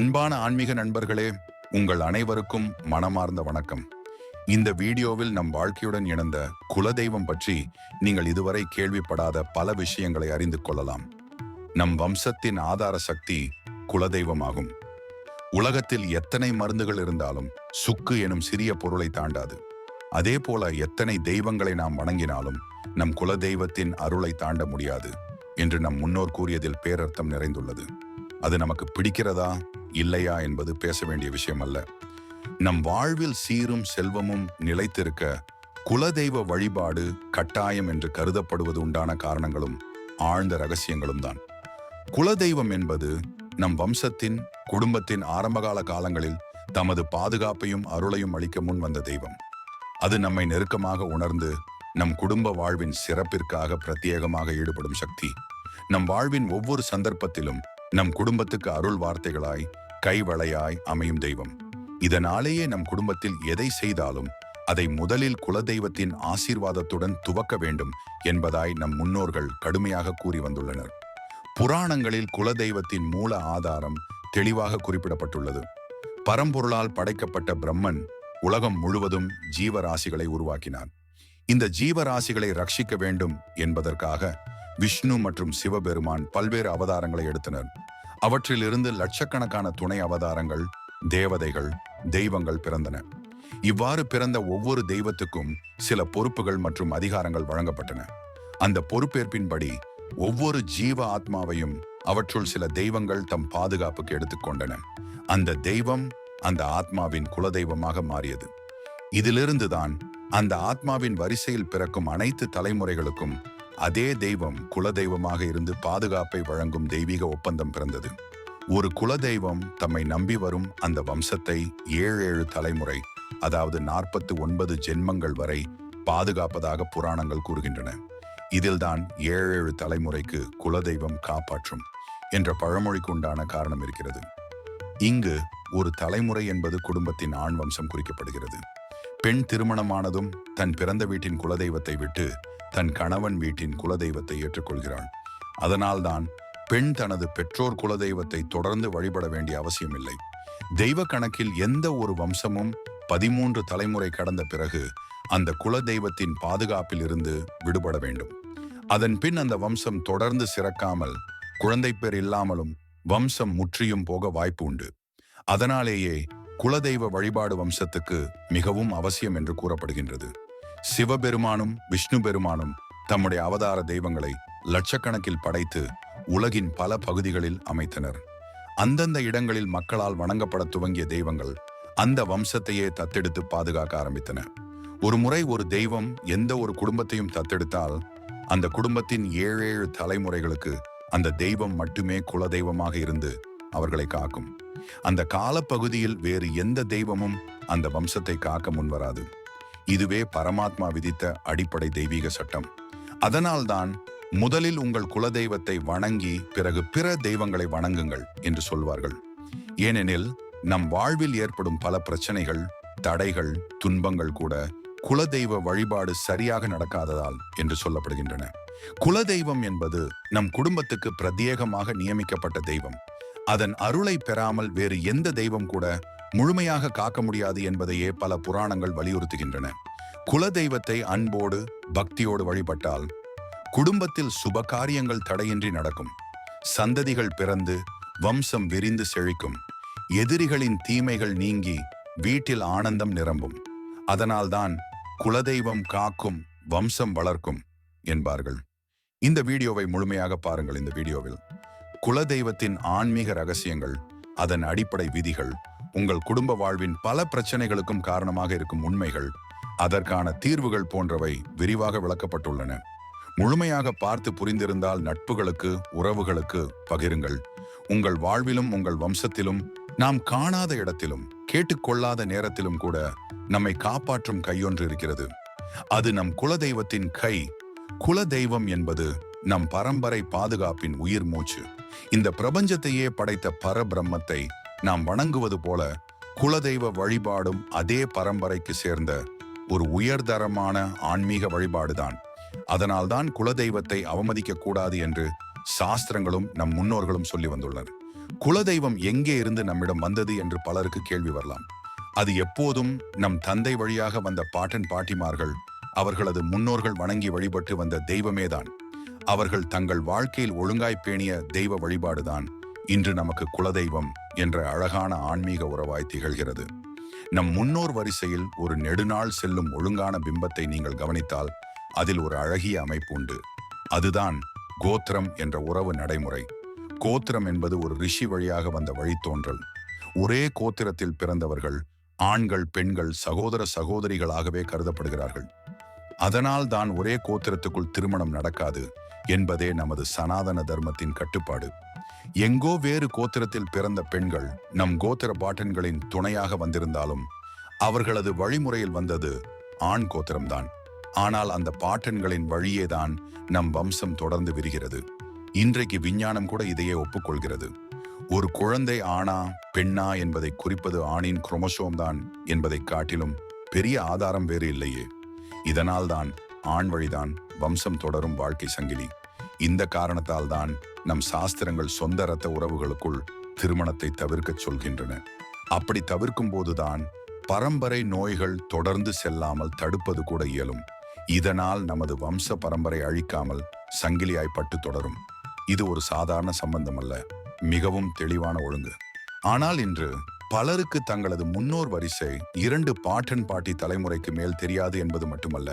அன்பான ஆன்மீக நண்பர்களே, உங்கள் அனைவருக்கும் மனமார்ந்த வணக்கம். இந்த வீடியோவில் நம் வாழ்க்கையுடன் இணைந்த குலதெய்வம் பற்றி நீங்கள் இதுவரை கேள்விப்படாத பல விஷயங்களை அறிந்து கொள்ளலாம். நம் வம்சத்தின் ஆதார சக்தி குலதெய்வமாகும். உலகத்தில் எத்தனை மருந்துகள் இருந்தாலும் சுக்கு எனும் சிறிய பொருளை தாண்டாது. அதே போல எத்தனை தெய்வங்களை நாம் வணங்கினாலும் நம் குலதெய்வத்தின் அருளை தாண்ட முடியாது என்று நம் முன்னோர் கூறியதில் பேரர்த்தம் நிறைந்துள்ளது. அது நமக்கு பிடிக்கிறதா இல்லையா என்பது பேச வேண்டிய விஷயம் அல்ல. நம் வாழ்வில் சீரும் செல்வமும் நிலைத்திருக்க குலதெய்வ வழிபாடு கட்டாயம் என்று கருதப்படுவது உண்டான காரணங்களும் ஆழ்ந்த ரகசியங்களும் தான். குலதெய்வம் என்பது நம் வம்சத்தின் குடும்பத்தின் ஆரம்பகால காலங்களில் தமது பாதுகாப்பையும் அருளையும் அளிக்க முன் வந்த தெய்வம். அது நம்மை நெருக்கமாக உணர்ந்து நம் குடும்ப வாழ்வின் சிறப்பிற்காக பிரத்யேகமாக ஈடுபடும் சக்தி. நம் வாழ்வின் ஒவ்வொரு சந்தர்ப்பத்திலும் நம் குடும்பத்துக்கு அருள் வார்த்தைகளாய் கைவளையாய் அமையும் தெய்வம். இதனாலேயே நம் குடும்பத்தில் எதை செய்தாலும் அதை முதலில் குலதெய்வத்தின் ஆசீர்வாதத்துடன் துவக்க வேண்டும் என்பதாய் நம் முன்னோர்கள் கடுமையாக கூறி வந்துள்ளனர். புராணங்களில் குலதெய்வத்தின் மூல ஆதாரம் தெளிவாக குறிப்பிடப்பட்டுள்ளது. பரம்பொருளால் படைக்கப்பட்ட பிரம்மன் உலகம் முழுவதும் ஜீவராசிகளை உருவாக்கினார். இந்த ஜீவராசிகளை ரட்சிக்க வேண்டும் என்பதற்காக விஷ்ணு மற்றும் சிவபெருமான் பல்வேறு அவதாரங்களை எடுத்தனர். அவற்றிலிருந்து லட்சக்கணக்கான துணை அவதாரங்கள், தேவதைகள், தெய்வங்கள் பிறந்தன. இவ்வாறு பிறந்த ஒவ்வொரு தெய்வத்துக்கும் சில பொறுப்புகள் மற்றும் அதிகாரங்கள் வழங்கப்பட்டன. அந்த பொறுப்பேற்பின்படி ஒவ்வொரு ஜீவ ஆத்மாவையும் அவற்றுள் சில தெய்வங்கள் தம் பாதுகாப்புக்கு எடுத்துக்கொண்டன. அந்த தெய்வம் அந்த ஆத்மாவின் குலதெய்வமாக மாறியது. இதிலிருந்துதான் அந்த ஆத்மாவின் வரிசையில் பிறக்கும் அனைத்து தலைமுறைகளுக்கும் அதே தெய்வம் குலதெய்வமாக இருந்து பாதுகாப்பை வழங்கும் தெய்வீக ஒப்பந்தம் பிறந்தது. ஒரு குலதெய்வம் தம்மை நம்பி வரும் அந்த வம்சத்தை 7 தலைமுறை, அதாவது 49 ஜென்மங்கள் வரை பாதுகாப்பதாக புராணங்கள் கூறுகின்றன. இதில்தான் 7 தலைமுறைக்கு குலதெய்வம் காப்பாற்றும் என்ற பழமொழிக்கு உண்டான காரணம் இருக்கிறது. இங்கு ஒரு தலைமுறை என்பது குடும்பத்தின் ஆண் வம்சம் குறிக்கப்படுகிறது. பெண் திருமணமானதும் தன் பிறந்த வீட்டின் குலதெய்வத்தை விட்டு தன் கணவன் வீட்டின் குலதெய்வத்தை ஏற்றுக்கொள்கிறாள். அதனால்தான் பெண் தனது பெற்றோர் குலதெய்வத்தை தொடர்ந்து வழிபட வேண்டிய அவசியமில்லை. தெய்வ கணக்கில் எந்த ஒரு வம்சமும் 13 தலைமுறை கடந்த பிறகு அந்த குலதெய்வத்தின் பாதுகாப்பில் இருந்து விடுபட வேண்டும். அதன் பின் அந்த வம்சம் தொடர்ந்து சிறக்காமல், குழந்தை பேர் இல்லாமலும் வம்சம் முற்றியும் போக வாய்ப்பு உண்டு. அதனாலேயே குலதெய்வ வழிபாடு வம்சத்துக்கு மிகவும் அவசியம் என்று கூறப்படுகின்றது. சிவபெருமானும் விஷ்ணு பெருமானும் தம்முடைய அவதார தெய்வங்களை லட்சக்கணக்கில் படைத்து உலகின் பல பகுதிகளில் அமைத்தனர். அந்தந்த இடங்களில் மக்களால் வணங்கப்பட துவங்கிய தெய்வங்கள் அந்த வம்சத்தையே தத்தெடுத்து பாதுகாக்க ஆரம்பித்தன. ஒரு முறை ஒரு தெய்வம் எந்த ஒரு குடும்பத்தையும் தத்தெடுத்தால் அந்த குடும்பத்தின் 7 தலைமுறைகளுக்கு அந்த தெய்வம் மட்டுமே குலதெய்வமாக இருந்து அவர்களை காக்கும். அந்த காலப்பகுதியில் வேறு எந்த தெய்வமும் அந்த வம்சத்தை காக்க முன்வராது. இதுவே பரமாத்மா விதித்த அடிப்படை தெய்வீக சட்டம். அதனால்தான் முதலில் உங்கள் குலதெய்வத்தை வணங்கி பிறகு பிற தெய்வங்களை வணங்குங்கள் என்று சொல்வார்கள். ஏனெனில் நம் வாழ்வில் ஏற்படும் பல பிரச்சனைகள், தடைகள், துன்பங்கள் கூட குலதெய்வ வழிபாடு சரியாக நடக்காததால் என்று சொல்லப்படுகின்றன. குலதெய்வம் என்பது நம் குடும்பத்துக்கு பிரத்யேகமாக நியமிக்கப்பட்ட தெய்வம். அதன் அருளை பெறாமல் வேறு எந்த தெய்வம் கூட முழுமையாக காக்க முடியாது என்பதையே பல புராணங்கள் வலியுறுத்துகின்றன. குலதெய்வத்தை அன்போடு பக்தியோடு வழிபட்டால் குடும்பத்தில் சுப காரியங்கள் தடையின்றி நடக்கும். சந்ததிகள் பிறந்து வம்சம் விரிந்து செழிக்கும். எதிரிகளின் தீமைகள் நீங்கி வீட்டில் ஆனந்தம் நிரம்பும். அதனால்தான் குலதெய்வம் காக்கும், வம்சம் வளர்க்கும் என்பார்கள். இந்த வீடியோவை முழுமையாக பாருங்கள். இந்த வீடியோவில் குலதெய்வத்தின் ஆன்மீக ரகசியங்கள், அதன் அடிப்படை விதிகள், உங்கள் குடும்ப வாழ்வின் பல பிரச்சனைகளுக்கும் காரணமாக இருக்கும் உண்மைகள், அதற்கான தீர்வுகள் போன்றவை விரிவாக விளக்கப்பட்டுள்ளன. முழுமையாக பார்த்து புரிந்திருந்தால் நட்புகளுக்கு, உறவுகளுக்கு பகிருங்கள். உங்கள் வாழ்விலும் உங்கள் வம்சத்திலும் நாம் காணாத இடத்திலும் கேட்டுக்கொள்ளாத நேரத்திலும் கூட நம்மை காப்பாற்றும் கையொன்று இருக்கிறது. அது நம் குலதெய்வத்தின் கை. குலதெய்வம் என்பது நம் பரம்பரை பாதுகாப்பின் உயிர் மூச்சு. இந்த பிரபஞ்சத்தையே படைத்த பரபிரம்மத்தை நாம் வணங்குவது போல குலதெய்வ வழிபாடும் அதே பரம்பரைக்கு சேர்ந்த ஒரு உயர்தரமான ஆன்மீக வழிபாடுதான். அதனால்தான் குலதெய்வத்தை அவமதிக்க கூடாது என்று சாஸ்திரங்களும் நம் முன்னோர்களும் சொல்லி வந்துள்ளனர். குலதெய்வம் எங்கே இருந்து நம்மிடம் வந்தது என்று பலருக்கு கேள்வி வரலாம். அது எப்போதும் நம் தந்தை வழியாக வந்த பாட்டன் பாட்டிமார்கள், அவர்களது முன்னோர்கள் வணங்கி வழிபட்டு வந்த தெய்வமேதான். அவர்கள் தங்கள் வாழ்க்கையில் ஒழுங்காய் பேணிய தெய்வ வழிபாடுதான் இன்று நமக்கு குலதெய்வம் என்ற அழகான ஆன்மீக உறவாய் திகழ்கிறது. நம் முன்னோர் வரிசையில் ஒரு நெடுநாள் செல்லும் ஒழுங்கான பிம்பத்தை நீங்கள் கவனித்தால் அதில் ஒரு அழகிய அமைப்பு உண்டு. அதுதான் கோத்திரம் என்ற உறவு நடைமுறை. கோத்திரம் என்பது ஒரு ரிஷி வழியாக வந்த வழித்தோன்றல். ஒரே கோத்திரத்தில் பிறந்தவர்கள் ஆண்கள் பெண்கள் சகோதர சகோதரிகளாகவே கருதப்படுகிறார்கள். அதனால் தான் ஒரே கோத்திரத்துக்குள் திருமணம் நடக்காது என்பதே நமது சனாதன தர்மத்தின் கட்டுப்பாடு. எங்கோ வேறு கோத்திரத்தில் பிறந்த பெண்கள் நம் கோத்திர பாட்டன்களின் துணையாக வந்திருந்தாலும் அவர்களது வழிமுறையில் வந்தது ஆண் கோத்திரம்தான். ஆனால் அந்த பாட்டன்களின் வழியேதான் நம் வம்சம் தொடர்ந்து விரிகிறது. இன்றைக்கு விஞ்ஞானம் கூட இதையே ஒப்புக்கொள்கிறது. ஒரு குழந்தை ஆணா பெண்ணா என்பதை குறிப்பது ஆணின் குரோமோசோம் தான் என்பதை காட்டிலும் பெரிய ஆதாரம் வேறு இல்லையே. இதனால் தான் ஆண் வழிதான் வம்சம் தொடரும் வாழ்க்கை சங்கிலி. இந்த காரணத்தால் தான் நம் சாஸ்திரங்கள் சொந்த இரத்த உறவுகளுக்குள் திருமணத்தை தவிர்க்கச் சொல்கின்றன. அப்படி தவிர்க்கும் போதுதான் பரம்பரை நோய்கள் தொடர்ந்து செல்லாமல் தடுப்பது கூட இயலும். இதனால் நமது வம்ச பரம்பரை அழிக்காமல் சங்கிலியாய் பட்டு தொடரும். இது ஒரு சாதாரண சம்பந்தம் அல்ல, மிகவும் தெளிவான ஒழுங்கு. ஆனால் இன்று பலருக்கு தங்களது முன்னோர் வரிசை 2 பாட்டன் பாட்டி தலைமுறைக்கு மேல் தெரியாது என்பது மட்டுமல்ல,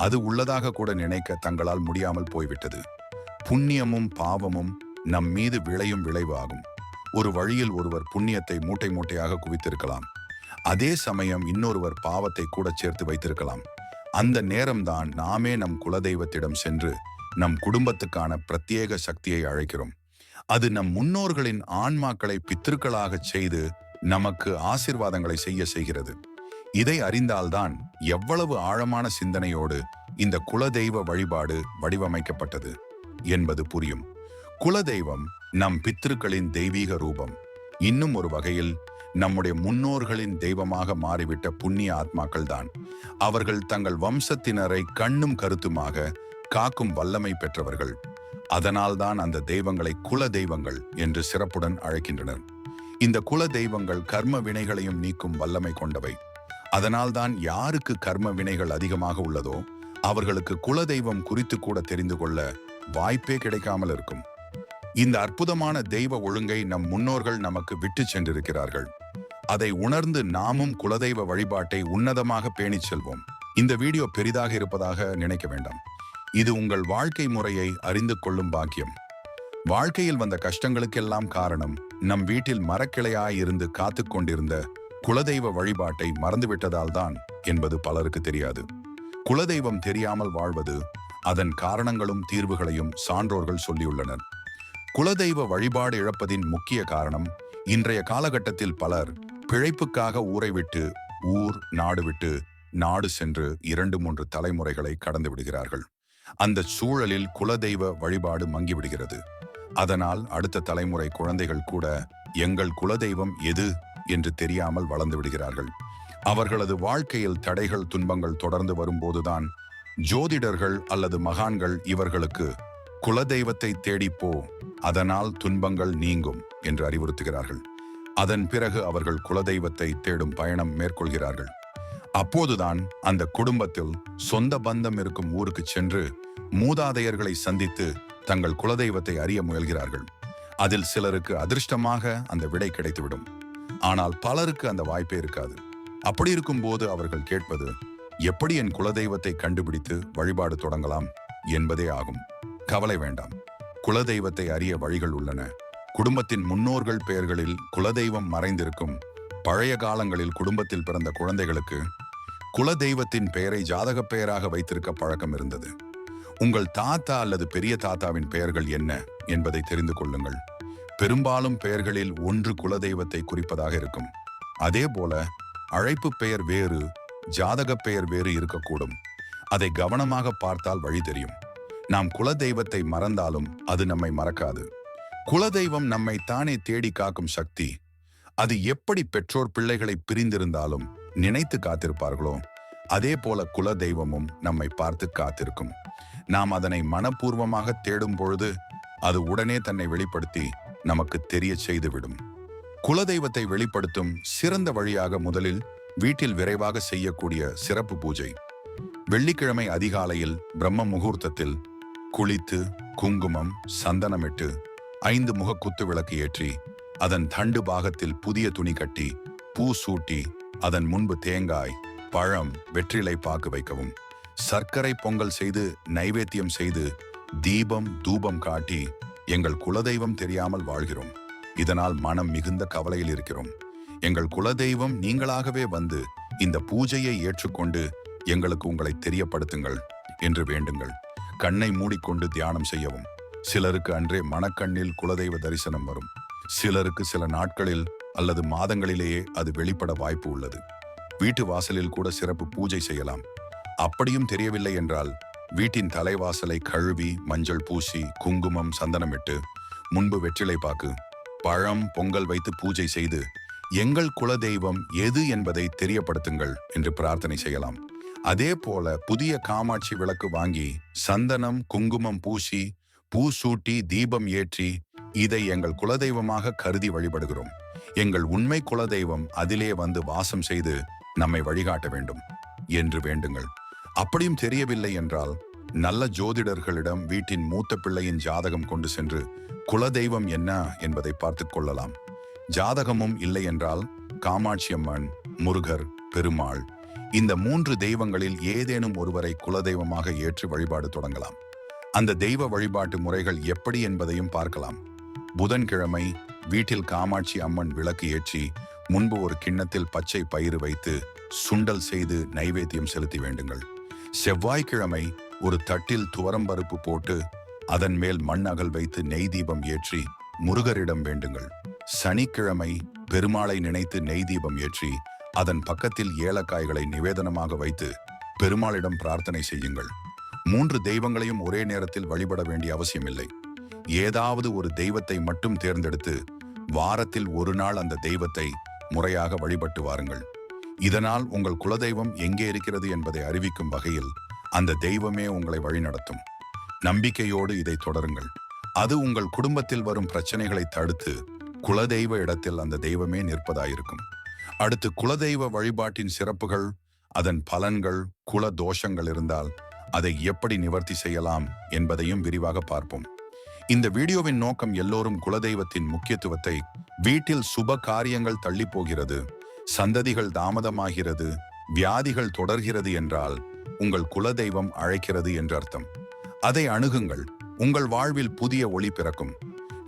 அது உள்ளதாக கூட நினைக்க தங்களால் முடியாமல் போய்விட்டது. புண்ணியமும் பாவமும் நம் மீது விளையும் விளைவு ஆகும். ஒரு வழியில் ஒருவர் புண்ணியத்தை மூட்டை மூட்டையாக குவித்திருக்கலாம், அதே சமயம் இன்னொருவர் பாவத்தை கூட சேர்த்து வைத்திருக்கலாம். அந்த நேரம்தான் நாமே நம் குலதெய்வத்திடம் சென்று நம் குடும்பத்துக்கான பிரத்யேக சக்தியை அழைக்கிறோம். அது நம் முன்னோர்களின் ஆன்மாக்களை பித்திருக்களாக செய்து நமக்கு ஆசீர்வாதங்களை செய்கிறது. இதை அறிந்தால்தான் எவ்வளவு ஆழமான சிந்தனையோடு இந்த குலதெய்வ வழிபாடு வடிவமைக்கப்பட்டது என்பது புரியும். குலதெய்வம் நம் பித்திருக்களின் தெய்வீக ரூபம். இன்னும் ஒரு வகையில் நம்முடைய முன்னோர்களின் தெய்வமாக மாறிவிட்ட புண்ணிய ஆத்மாக்கள் தான். அவர்கள் தங்கள் வம்சத்தினரை கண்ணும் கருத்துமாக காக்கும் வல்லமை பெற்றவர்கள். அதனால்தான் அந்த தெய்வங்களை குல தெய்வங்கள் என்று சிறப்புடன் அழைக்கின்றனர். இந்த குல தெய்வங்கள் கர்ம வினைகளையும் நீக்கும் வல்லமை கொண்டவை. அதனால்தான் யாருக்கு கர்ம வினைகள் அதிகமாக உள்ளதோ அவர்களுக்கு குல தெய்வம் குறித்து கூட தெரிந்து கொள்ள வாய்ப்பே கிடைக்காமல் இருக்கும். இந்த அற்புதமான தெய்வ ஒழுங்கை நம் முன்னோர்கள் நமக்கு விட்டு சென்றிருக்கிறார்கள். அதை உணர்ந்து நாமும் குலதெய்வ வழிபாட்டை உன்னதமாக பேணிச் செல்வோம். இந்த வீடியோ பெரிதாக இருப்பதாக நினைக்க வேண்டாம். இது உங்கள் வாழ்க்கை முறையை அறிந்து கொள்ளும் பாக்கியம். வாழ்க்கையில் வந்த கஷ்டங்களுக்கெல்லாம் காரணம் நம் வீட்டில் மரக்கிளையாய் இருந்து காத்து கொண்டிருந்த குலதெய்வ வழிபாட்டை மறந்துவிட்டதால் தான் என்பது பலருக்கு தெரியாது. குலதெய்வம் தெரியாமல் வாழ்வது, அதன் காரணங்களும் தீர்வுகளையும் சான்றோர்கள் சொல்லியுள்ளனர். குலதெய்வ வழிபாடு இழப்பதின் முக்கிய காரணம், இன்றைய காலகட்டத்தில் பலர் பிழைப்புக்காக ஊரை விட்டு ஊர் நாடு விட்டு நாடு சென்று 2-3 தலைமுறைகளை கடந்து விடுகிறார்கள். அந்த சூழலில் குலதெய்வ வழிபாடு மங்கிவிடுகிறது. அதனால் அடுத்த தலைமுறை குழந்தைகள் கூட எங்கள் குலதெய்வம் எது என்று தெரியாமல் வளர்ந்து விடுகிறார்கள். அவர்களது வாழ்க்கையில் தடைகள் துன்பங்கள் தொடர்ந்து வரும்போதுதான் ஜோதிடர்கள் அல்லது மகான்கள் இவர்களுக்கு குலதெய்வத்தை தேடிப்போ, அதனால் துன்பங்கள் நீங்கும் என்று அறிவுறுத்துகிறார்கள். அதன் பிறகு அவர்கள் குலதெய்வத்தை தேடும் பயணம் மேற்கொள்கிறார்கள். அப்போதுதான் அந்த குடும்பத்தில் சொந்த பந்தம் இருக்கும் ஊருக்கு சென்று மூதாதையர்களை சந்தித்து தங்கள் குலதெய்வத்தை அறிய முயல்கிறார்கள். அதில் சிலருக்கு அதிர்ஷ்டமாக அந்த விடை கிடைத்துவிடும். ஆனால் பலருக்கு அந்த வாய்ப்பே இருக்காது. அப்படி இருக்கும்போது அவர்கள் கேட்பது, எப்படி என் குலதெய்வத்தை கண்டுபிடித்து வழிபாடு தொடங்கலாம் என்பதே ஆகும். கவலை வேண்டாம், குலதெய்வத்தை அறிய வழிகள் உள்ளன. குடும்பத்தின் முன்னோர்கள் பெயர்களில் குலதெய்வம் மறைந்திருக்கும். பழைய காலங்களில் குடும்பத்தில் பிறந்த குழந்தைகளுக்கு குலதெய்வத்தின் பெயரை ஜாதக பெயராக வைத்திருக்க பழக்கம் இருந்தது. உங்கள் தாத்தா அல்லது பெரிய தாத்தாவின் பெயர்கள் என்ன என்பதை தெரிந்து கொள்ளுங்கள். பெரும்பாலும் பெயர்களில் ஒன்று குலதெய்வத்தை குறிப்பதாக இருக்கும். அதே போல அழைப்பு பெயர் வேறு, ஜாதக பெயர் வேறு இருக்கக்கூடும். அதை கவனமாக பார்த்தால் வழி தெரியும். நாம் குலதெய்வத்தை மறந்தாலும் அது நம்மை மறக்காது. குலதெய்வம் நம்மை தானே தேடி காக்கும் சக்தி. அது எப்படி பெற்றோர் பிள்ளைகளை பிரிந்திருந்தாலும் நினைத்து காத்திருப்பார்களோ, அதே போல குலதெய்வமும் நம்மை பார்த்து காத்திருக்கும். நாம் அதனை மனப்பூர்வமாக தேடும் பொழுது அது உடனே தன்னை வெளிப்படுத்தி நமக்கு தெரிய செய்துவிடும். குலதெய்வத்தை வெளிப்படுத்தும் சிறந்த வழியாக முதலில் வீட்டில் விரைவாக செய்யக்கூடிய சிறப்பு பூஜை. வெள்ளிக்கிழமை அதிகாலையில் பிரம்ம முகூர்த்தத்தில் குளித்து குங்குமம் சந்தனமிட்டு 5 முக குத்து விளக்கு ஏற்றி அதன் தண்டு பாகத்தில் புதிய துணி கட்டி பூ சூட்டி அதன் முன்பு தேங்காய் பழம் வெற்றிலை பாக்கு வைக்கவும். சர்க்கரை பொங்கல் செய்து நைவேத்தியம் செய்து தீபம் தூபம் காட்டி எங்கள் குலதெய்வம் தெரியாமல் வாழ்கிறோம், இதனால் மனம் மிகுந்த கவலையில் இருக்கிறோம், எங்கள் குலதெய்வம் நீங்களாகவே வந்து இந்த பூஜையை ஏற்றுக்கொண்டு எங்களுக்கு உங்களை தெரியப்படுத்துங்கள் என்று வேண்டுங்கள். கண்ணை மூடிக்கொண்டு தியானம் செய்யவும். சிலருக்கு அன்றே மனக்கண்ணில் குலதெய்வ தரிசனம் வரும், சிலருக்கு சில நாட்களில் அல்லது மாதங்களிலேயே அது வெளிப்பட வாய்ப்பு உள்ளது. வீட்டு வாசலில் கூட சிறப்பு பூஜை செய்யலாம். அப்படியும் தெரியவில்லை என்றால் வீட்டின் தலைவாசலை கழுவி மஞ்சள் பூசி குங்குமம் சந்தனமிட்டு முன்பு வெற்றிலை பாக்கு பழம் பொங்கல் வைத்து பூஜை செய்து எங்கள் குலதெய்வம் எது என்பதை தெரியப்படுத்துங்கள் என்று பிரார்த்தனை செய்யலாம். அதே போல புதிய காமாட்சி விளக்கு வாங்கி சந்தனம் குங்குமம் பூசி பூ சூட்டி தீபம் ஏற்றி இதை எங்கள் குலதெய்வமாக கருதி வழிபடுகிறோம், எங்கள் உண்மை குலதெய்வம் அதிலே வந்து வாசம் செய்து நம்மை வழிகாட்ட வேண்டும் என்று வேண்டுங்கள். அப்படியும் தெரியவில்லை என்றால் நல்ல ஜோதிடர்களிடம் வீட்டின் மூத்த பிள்ளையின் ஜாதகம் கொண்டு சென்று குலதெய்வம் என்ன என்பதை பார்த்து கொள்ளலாம். ஜாதகமும் இல்லை என்றால் காமாட்சி அம்மன் முருகர் பெருமாள் இந்த 3 தெய்வங்களில் ஏதேனும் ஒருவரை குலதெய்வமாக ஏற்று வழிபாடு தொடங்கலாம். அந்த தெய்வ வழிபாட்டு முறைகள் எப்படி என்பதையும் பார்க்கலாம். புதன்கிழமை வீட்டில் காமாட்சி அம்மன் விளக்கு ஏற்றி முன்பு ஒரு கிண்ணத்தில் பச்சை பயிறு வைத்து சுண்டல் செய்து நைவேத்தியம் செலுத்தி வேண்டுங்கள். செவ்வாய்க்கிழமை ஒரு தட்டில் துவரம்பருப்பு போட்டு அதன் மேல் மண் அகல் வைத்து நெய் தீபம் ஏற்றி முருகரிடம் வேண்டுங்கள். சனிக்கிழமை பெருமாளை நினைத்து நெய் தீபம் ஏற்றி அதன் பக்கத்தில் ஏலக்காய்களை நிவேதனமாக வைத்து பெருமாளிடம் பிரார்த்தனை செய்யுங்கள். 3 தெய்வங்களையும் ஒரே நேரத்தில் வழிபட வேண்டிய அவசியமில்லை. ஏதாவது ஒரு தெய்வத்தை மட்டும் தேர்ந்தெடுத்து வாரத்தில் ஒரு நாள் அந்த தெய்வத்தை முறையாக வழிபட்டு வாருங்கள். இதனால் உங்கள் குலதெய்வம் எங்கே இருக்கிறது என்பதை அறிவிக்கும் வகையில் அந்த தெய்வமே உங்களை வழிநடத்தும். நம்பிக்கையோடு இதை தொடருங்கள். அது உங்கள் குடும்பத்தில் வரும் பிரச்சனைகளை தடுத்து குலதெய்வ இடத்தில் அந்த தெய்வமே நிற்பதாயிருக்கும். அடுத்து குலதெய்வ வழிபாட்டின் சிறப்புகள், அதன் பலன்கள், குல தோஷங்கள் இருந்தால் அதை எப்படி நிவர்த்தி செய்யலாம் என்பதையும் விரிவாக பார்ப்போம். இந்த வீடியோவின் நோக்கம் எல்லோரும் குலதெய்வத்தின் முக்கியத்துவத்தை, வீட்டில் சுப காரியங்கள் தள்ளி போகிறது, சந்ததிகள் தாமதமாகிறது, வியாதிகள் தொடர்கிறது என்றால் உங்கள் குலதெய்வம் அழைக்கிறது என்று அர்த்தம். அதை அணுகுங்கள், உங்கள் வாழ்வில் புதிய ஒளி பிறக்கும்.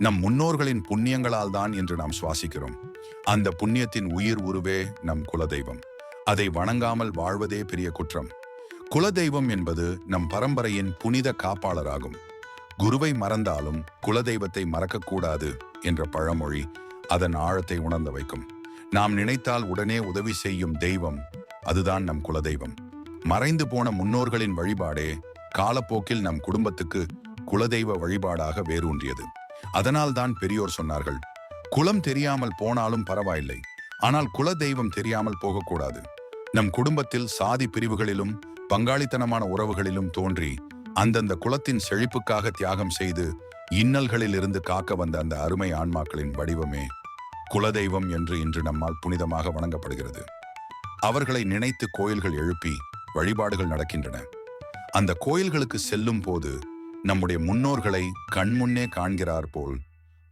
நம் முன்னோர்களின் புண்ணியங்களால் தான் என்று நாம் சுவாசிக்கிறோம். அந்த புண்ணியத்தின் உயிர் உருவே நம் குலதெய்வம். அதை வணங்காமல் வாழ்வதே பெரிய குற்றம். குலதெய்வம் என்பது நம் பரம்பரையின் புனித காப்பாளராகும். குருவை மறந்தாலும் குலதெய்வத்தை மறக்கக்கூடாது என்ற பழமொழி அதன் ஆழத்தை உணர்ந்த வைக்கும். நாம் நினைத்தால் உடனே உதவி செய்யும் தெய்வம், அதுதான் நம் குலதெய்வம். மறைந்து போன முன்னோர்களின் வழிபாடே காலப்போக்கில் நம் குடும்பத்துக்கு குலதெய்வ வழிபாடாக வேரூன்றியது. அதனால் தான் பெரியோர் சொன்னார்கள், குலம் தெரியாமல் போனாலும் பரவாயில்லை, ஆனால் குலதெய்வம் தெரியாமல் போகக்கூடாது. நம் குடும்பத்தில் சாதி பிரிவுகளிலும் பங்காளித்தனமான உறவுகளிலும் தோன்றி அந்தந்த குலத்தின் செழிப்புக்காக தியாகம் செய்து இன்னல்களில் இருந்து காக்க வந்த அந்த அருமை ஆன்மாக்களின் வடிவமே குலதெய்வம் என்று இன்று நம்மால் புனிதமாக வணங்கப்படுகிறது. அவர்களை நினைத்து கோயில்கள் எழுப்பி வழிபாடுகள் நடக்கின்றன. அந்த கோயில்களுக்கு செல்லும் போது நம்முடைய முன்னோர்களை கண்முன்னே காண்கிறார் போல்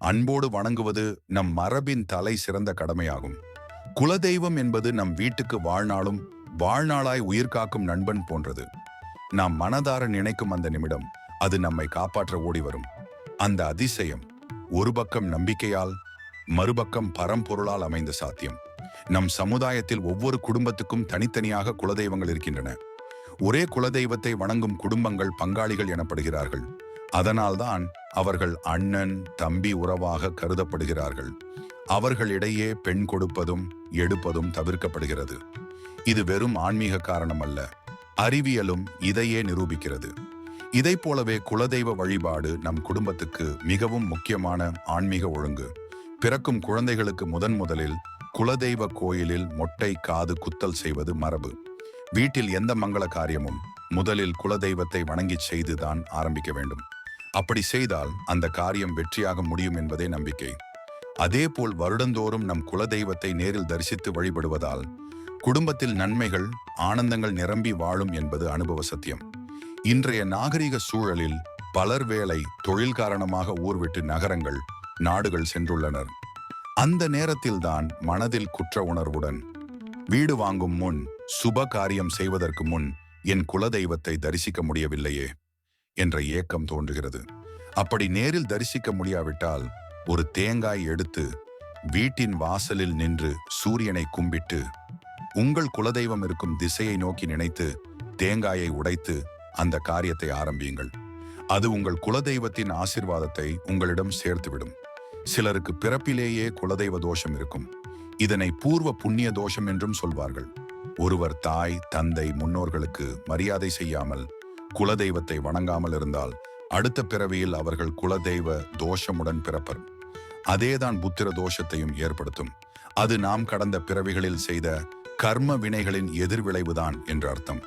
அன்போடு வணங்குவது நம் மரபின் தலை சிறந்த கடமையாகும். குலதெய்வம் என்பது நம் வீட்டுக்கு வாழ்நாளும் வாழ்நாளாய் உயிர் காக்கும் நண்பன் போன்றது. நாம் மனதார நினைக்கும் அந்த நிமிடம் அது நம்மை காப்பாற்ற ஓடி வரும். அந்த அதிசயம் ஒரு பக்கம் நம்பிக்கையால், மறுபக்கம் பரம்பொருளால் அமைந்த சாத்தியம். நம் சமுதாயத்தில் ஒவ்வொரு குடும்பத்துக்கும் தனித்தனியாக குலதெய்வங்கள் இருக்கின்றன. ஒரே குலதெய்வத்தை வணங்கும் குடும்பங்கள் பங்காளிகள் எனப்படுகிறார்கள். அதனால்தான் அவர்கள் அண்ணன் தம்பி உறவாக கருதப்படுகிறார்கள். அவர்களிடையே பெண் கொடுப்பதும் எடுப்பதும் தவிர்க்கப்படுகிறது. இது வெறும் ஆன்மீக காரணம் அல்ல, அறிவியலும் இதையே நிரூபிக்கிறது. இதை போலவே குலதெய்வ வழிபாடு நம் குடும்பத்துக்கு மிகவும் முக்கியமான ஆன்மீக ஒழுங்கு. பிறக்கும் குழந்தைகளுக்கு முதலில் குலதெய்வ கோயிலில் மொட்டை காது குத்தல் செய்வது மரபு. வீட்டில் எந்த மங்கள காரியமும் முதலில் குலதெய்வத்தை வணங்கி செய்துதான் ஆரம்பிக்க வேண்டும். அப்படி செய்தால் அந்த காரியம் வெற்றியாக முடியும் என்பதே நம்பிக்கை. அதேபோல் வருடந்தோறும் நம் குலதெய்வத்தை நேரில் தரிசித்து வழிபடுவதால் குடும்பத்தில் நன்மைகள், ஆனந்தங்கள் நிரம்பி வாழும் என்பது அனுபவ சத்தியம். இன்றைய நாகரிக சூழலில் பலர் வேலை, தொழில் காரணமாக ஊர் விட்டு நகரங்கள், நாடுகள் சென்றுள்ளனர். அந்த நேரத்தில்தான் மனதில் குற்ற உணர்வுடன் வீடு வாங்கும் முன், சுப காரியம் செய்வதற்கு முன் என் குலதெய்வத்தை தரிசிக்க முடியவில்லையே என்ற ஏக்கம் தோன்றுகிறது. அப்படி நேரில் தரிசிக்க முடியாவிட்டால் ஒரு தேங்காய் எடுத்து வீட்டின் வாசலில் நின்று சூரியனை கும்பிட்டு உங்கள் குலதெய்வம் இருக்கும் திசையை நோக்கி நினைத்து தேங்காயை உடைத்து அந்த காரியத்தை ஆரம்பியுங்கள். அது உங்கள் குலதெய்வத்தின் ஆசீர்வாதத்தை உங்களிடம் சேர்த்துவிடும். சிலருக்கு பிறப்பிலேயே குலதெய்வ தோஷம் இருக்கும். இதனை பூர்வ புண்ணிய தோஷம் என்றும் சொல்வார்கள். ஒருவர் தாய், தந்தை, முன்னோர்களுக்கு மரியாதை செய்யாமல் குலதெய்வத்தை வணங்காமல் இருந்தால் அடுத்த பிறவியில் அவர்கள் குலதெய்வ தோஷமுடன் பிறப்பர். அதேதான் புத்திர தோஷத்தையும் ஏற்படுத்தும். அது நாம் கடந்த பிறவிகளில் செய்த கர்ம வினைகளின் எதிர்விளைவுதான் என்று அர்த்தம்.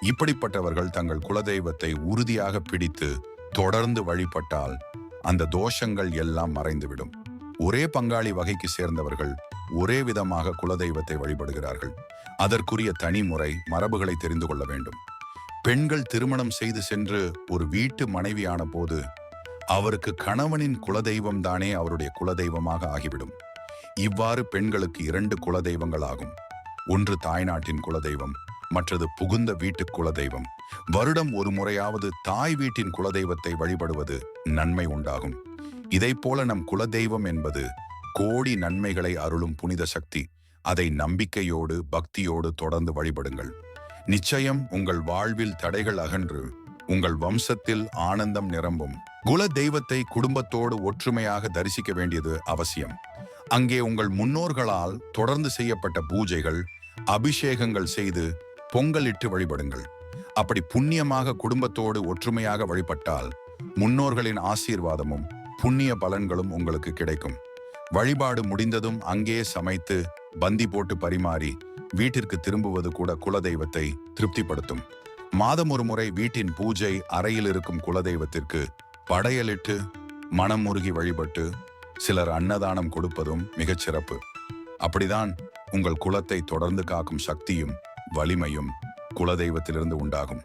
இப்படிப்பட்டவர்கள் தங்கள் குலதெய்வத்தை உறுதியாக பிடித்து தொடர்ந்து வழிபட்டால் அந்த தோஷங்கள் எல்லாம் மறைந்துவிடும். ஒரே பங்காளி வகைக்கு சேர்ந்தவர்கள் ஒரே விதமாக குலதெய்வத்தை வழிபடுகிறார்கள். அதற்குரிய தனிமுறை, மரபுகளை தெரிந்து கொள்ள வேண்டும். பெண்கள் திருமணம் செய்து சென்று ஒரு வீட்டு மனைவியான போது அவருக்கு கணவனின் குலதெய்வம் தானே அவருடைய குலதெய்வமாக ஆகிவிடும். இவ்வாறு பெண்களுக்கு 2 குலதெய்வங்கள் ஆகும். ஒன்று தாய்நாட்டின் குலதெய்வம், மற்றது புகுந்த வீட்டு குலதெய்வம். வருடம் ஒரு முறையாவது தாய் வீட்டின் குலதெய்வத்தை வழிபடுவது நன்மை உண்டாகும். இதைப்போல நம் குலதெய்வம் என்பது கோடி நன்மைகளை அருளும் புனித சக்தி. அதை நம்பிக்கையோடு, பக்தியோடு தொடர்ந்து வழிபடுங்கள். நிச்சயம் உங்கள் வாழ்வில் தடைகள் அகன்று உங்கள் வம்சத்தில் ஆனந்தம் நிரம்பும். குல தெய்வத்தை குடும்பத்தோடு ஒற்றுமையாக தரிசிக்க வேண்டியது அவசியம். அங்கே உங்கள் முன்னோர்களால் தொடர்ந்து செய்யப்பட்ட பூஜைகள், அபிஷேகங்கள் செய்து பொங்கலிட்டு வழிபடுங்கள். அப்படி புண்ணியமாக குடும்பத்தோடு ஒற்றுமையாக வழிபட்டால் முன்னோர்களின் ஆசீர்வாதமும் புண்ணிய பலன்களும் உங்களுக்கு கிடைக்கும். வழிபாடு முடிந்ததும் அங்கே சமைத்து பந்தி போட்டு பரிமாறி வீட்டிற்கு திரும்புவது கூட குலதெய்வத்தை திருப்திப்படுத்தும். மாதம் ஒரு முறை வீட்டின் பூஜை அறையில் இருக்கும் குலதெய்வத்திற்கு படையலிட்டு மனமுருகி வழிபட்டு சிலர் அன்னதானம் கொடுப்பதும் மிகச் சிறப்பு. அப்படிதான் உங்கள் குலத்தை தொடர்ந்து காக்கும் சக்தியும் வலிமையும் குலதெய்வத்திலிருந்து உண்டாகும்.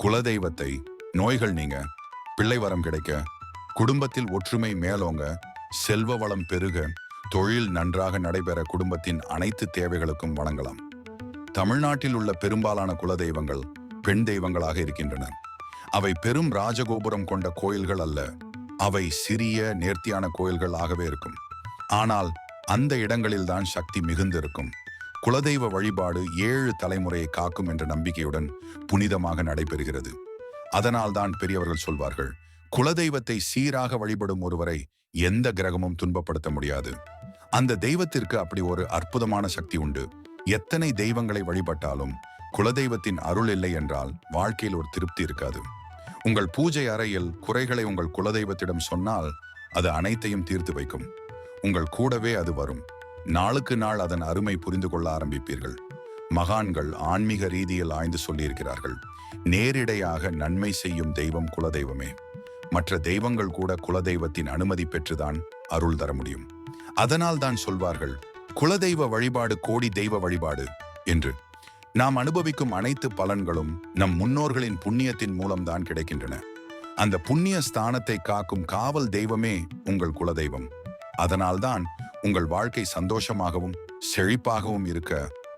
குலதெய்வத்தை நோய்கள் நீங்க, பிள்ளை வரம் கிடைக்க, குடும்பத்தில் ஒற்றுமை மேலோங்க, செல்வ வளம் பெருக, தொழில் நன்றாக நடைபெற குடும்பத்தின் அனைத்து தேவைகளுக்கும் வணங்கலாம். தமிழ்நாட்டில் உள்ள பெரும்பாலான குலதெய்வங்கள் பெண் தெய்வங்களாக இருக்கின்றன. அவை பெரும் ராஜகோபுரம் கொண்ட கோயில்கள் அல்ல. அவை சிறிய நேர்த்தியான கோயில்கள் ஆகவே இருக்கும். ஆனால் அந்த இடங்களில்தான் சக்தி மிகுந்திருக்கும். குலதெய்வ வழிபாடு 7 தலைமுறையை காக்கும் என்ற நம்பிக்கையுடன் புனிதமாக நடைபெறுகிறது. அதனால்தான் பெரியவர்கள் சொல்வார்கள், குலதெய்வத்தை சீராக வழிபடும் ஒருவரை எந்த கிரகமும் துன்பப்படுத்த முடியாது. அந்த தெய்வத்திற்கு அப்படி ஒரு அற்புதமான சக்தி உண்டு. எத்தனை தெய்வங்களை வழிபட்டாலும் குலதெய்வத்தின் அருள் இல்லை என்றால் வாழ்க்கையில் ஒரு திருப்தி இருக்காது. உங்கள் பூஜை அறையில் குறைகளை உங்கள் குலதெய்வத்திடம் சொன்னால் அது அனைத்தையும் தீர்த்து வைக்கும். உங்கள் கூடவே அது வரும். நாளுக்கு நாள் அதன் அருமை புரிந்து கொள்ள ஆரம்பிப்பீர்கள். மகான்கள் ஆன்மீக ரீதியில் ஆய்ந்து சொல்லியிருக்கிறார்கள், நேரிடையாக நன்மை செய்யும் தெய்வம் குலதெய்வமே. மற்ற தெய்வங்கள் கூட குலதெய்வத்தின் அனுமதி பெற்றுதான் அருள் தர முடியும். அதனால் தான் சொல்வார்கள், குலதெய்வ வழிபாடு கோடி தெய்வ வழிபாடு என்று. நாம் அனுபவிக்கும் அனைத்து பலன்களும் நம் முன்னோர்களின் புண்ணியத்தின் மூலம்தான் கிடைக்கின்றன. அந்த புண்ணிய ஸ்தானத்தை காக்கும் காவல் தெய்வமே உங்கள் குலதெய்வம். அதனால்தான் உங்கள் வாழ்க்கை சந்தோஷமாகவும் செழிப்பாகவும் இருக்க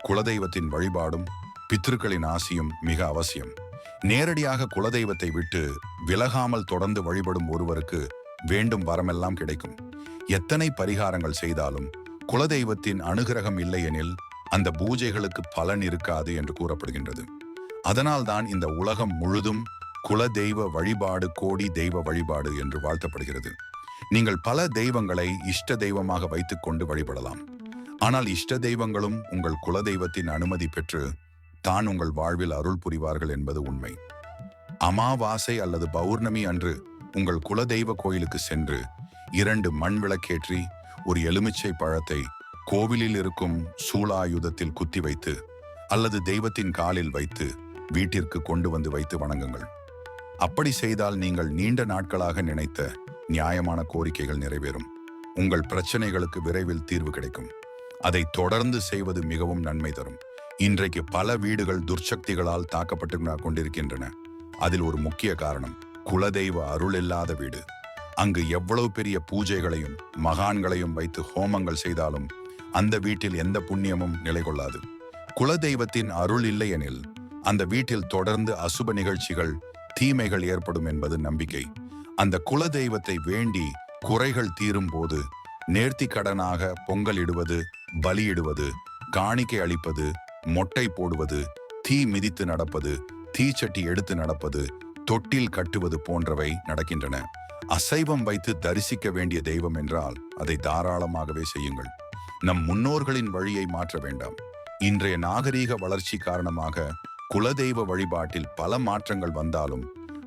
குலதெய்வத்தின் வழிபாடும் பித்ருக்களின் ஆசியும் மிக அவசியம். நேரடியாக குலதெய்வத்தை விட்டு விலகாமல் தொடர்ந்து வழிபடும் ஒருவருக்கு வேண்டும் வரமெல்லாம் கிடைக்கும். எத்தனை பரிகாரங்கள் செய்தாலும் குலதெய்வத்தின் அனுகிரகம் இல்லையெனில் அந்த பூஜைகளுக்கு பலன் இருக்காது என்று கூறப்படுகின்றது. அதனால்தான் இந்த உலகம் முழுதும் குலதெய்வ வழிபாடு கோடி தெய்வ வழிபாடு என்று வாழ்த்தப்படுகிறது. நீங்கள் பல தெய்வங்களை இஷ்ட தெய்வமாக வைத்துக் கொண்டு வழிபடலாம். ஆனால் இஷ்ட தெய்வங்களும் உங்கள் குலதெய்வத்தின் அனுமதி பெற்று தான் உங்கள் வாழ்வில் அருள் புரிவார்கள் என்பது உண்மை. அமாவாசை அல்லது பௌர்ணமி அன்று உங்கள் குலதெய்வ கோயிலுக்கு சென்று 2 மண் விளக்கேற்றி ஒரு எலுமிச்சை பழத்தை கோவிலில் இருக்கும் சூலாயுதத்தில் குத்தி வைத்து அல்லது தெய்வத்தின் காலில் வைத்து வீட்டிற்கு கொண்டு வந்து வைத்து வணங்குங்கள். அப்படி செய்தால் நீங்கள் நீண்ட நாட்களாக நினைத்த நியாயமான கோரிக்கைகள் நிறைவேறும். உங்கள் பிரச்சனைகளுக்கு விரைவில் தீர்வு கிடைக்கும். அதை தொடர்ந்து செய்வது மிகவும் நன்மை தரும். இன்றைக்கு பல வீடுகள் துர்சக்திகளால் தாக்கப்பட்டு கொண்டிருக்கின்றன. அதில் ஒரு முக்கிய காரணம் குலதெய்வ அருள் இல்லாத வீடு. அங்கு எவ்வளவு பெரிய பூஜைகளையும் மகான்களையும் வைத்து ஹோமங்கள் செய்தாலும் அந்த வீட்டில் எந்த புண்ணியமும் நிலை கொள்ளாது. குலதெய்வத்தின் அருள் இல்லையெனில் அந்த வீட்டில் தொடர்ந்து அசுப நிகழ்ச்சிகள், தீமைகள் ஏற்படும் என்பது நம்பிக்கை. அந்த குலதெய்வத்தை வேண்டி குறைகள் தீரும் போது நேர்த்தி கடனாக பொங்கல் இடுவது, பலியிடுவது, காணிக்கை அளிப்பது, மொட்டை போடுவது, தீ மிதித்து நடப்பது, தீச்சட்டி எடுத்து நடப்பது, தொட்டில் கட்டுவது போன்றவை நடக்கின்றன. அசைவம் வைத்து தரிசிக்க வேண்டிய தெய்வம் என்றால் அதை தாராளமாகவே செய்யுங்கள். நம் முன்னோர்களின் வழியை மாற்ற வேண்டாம். இன்றைய நாகரீக வளர்ச்சி காரணமாக குலதெய்வ வழிபாட்டில் பல மாற்றங்கள் வந்தாலும்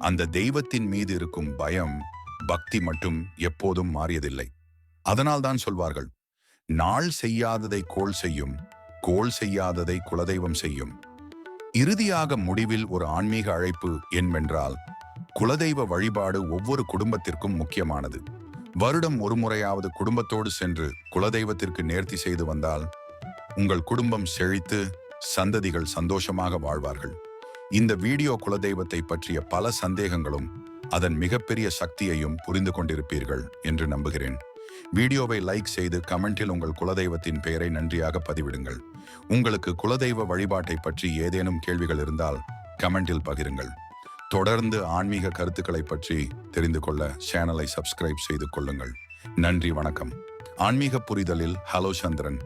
அந்த தெய்வத்தின் மீது இருக்கும் பயம், பக்தி மட்டும் எப்போதும் மாறியதில்லை. அதனால்தான் சொல்வார்கள், நாள் செய்யாததை கோள் செய்யும், கோள் செய்யாததை குலதெய்வம் செய்யும். இறுதியாக முடிவில் ஒரு ஆன்மீக அழைப்பு என்னவென்றால், குலதெய்வ வழிபாடு ஒவ்வொரு குடும்பத்திற்கும் முக்கியமானது. வருடம் ஒரு முறையாவது குடும்பத்தோடு சென்று குலதெய்வத்திற்கு நேர்த்தி செய்து வந்தால் உங்கள் குடும்பம் செழித்து சந்ததிகள் சந்தோஷமாக வாழ்வார்கள். இந்த வீடியோ குலதெய்வத்தை பற்றிய பல சந்தேகங்களும் அதன் மிகப்பெரிய சக்தியையும் புரிந்து கொண்டிருப்பீர்கள் என்று நம்புகிறேன். வீடியோவை லைக் செய்து கமெண்டில் உங்கள் குலதெய்வத்தின் பெயரை நன்றியாக பதிவிடுங்கள். உங்களுக்கு குலதெய்வ வழிபாட்டை பற்றி ஏதேனும் கேள்விகள் இருந்தால் கமெண்டில் பகிருங்கள். தொடர்ந்து ஆன்மீக கருத்துக்களை பற்றி தெரிந்து கொள்ள சேனலை சப்ஸ்கிரைப் செய்து கொள்ளுங்கள். நன்றி, வணக்கம். ஆன்மீக புரிதலில் ஹலோ சந்திரன்.